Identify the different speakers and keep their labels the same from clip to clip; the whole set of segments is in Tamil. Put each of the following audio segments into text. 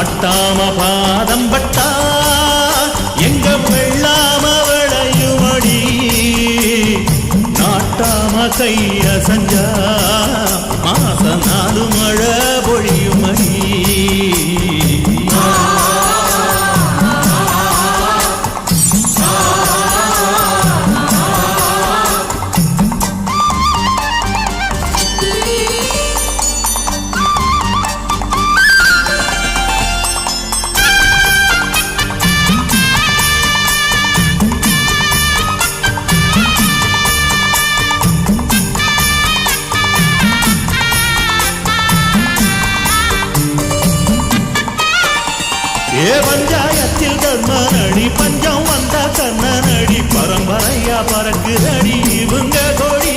Speaker 1: நாட்டாம பாதம் பட்டா எங்க வெள்ளாம விளையுமடி நாட்டாம கைய செஞ்சா மாச நாலு மழை பொழியுமடி பஞ்சாயத்தில் கர்மனடி பஞ்சம் வந்த கர்ணனடி பரம்பரையா பறக்குதடி இவங்க கொடி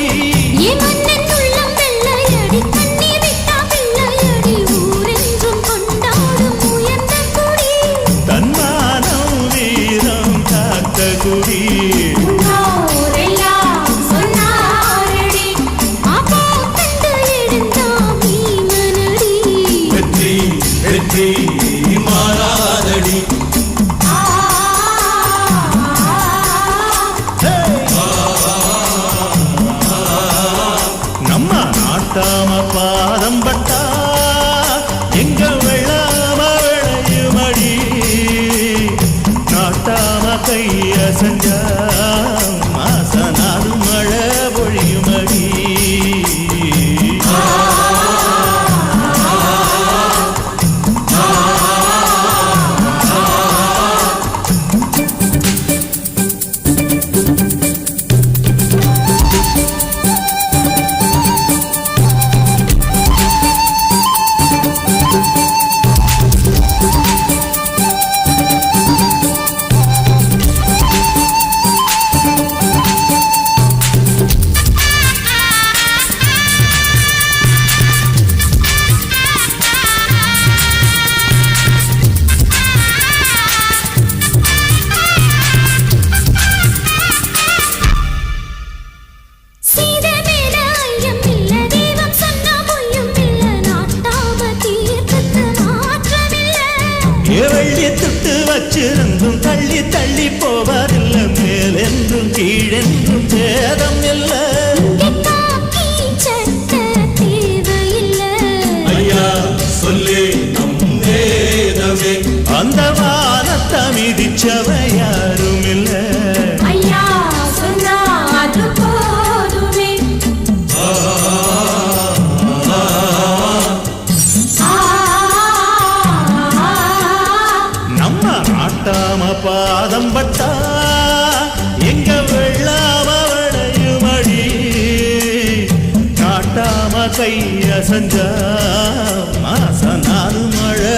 Speaker 1: தன்மானம் வீரம் காத்த குடி நாட்டாம பாதம் பட்டா எங்க வெள்ளாம விளையுமடி நாட்டாம கைய செஞ்சா மாச நாலு மழை பொழியுமடி வெள்ளி துட்டு வச்சிருந்தும் தள்ளி தள்ளி போவதில்லை மேலென்றும் கீழென்றும் சேதம் இல்லை ஐயா சொல்லி நம் வேதமே அந்த வானத்தை மிதிச்சவை யாரும் இல்லை நாட்டாம பாதம் பட்டா எங்க வெள்ளாம விளையுமடி நாட்டாம கைய செஞ்சா மாச நாலு மழை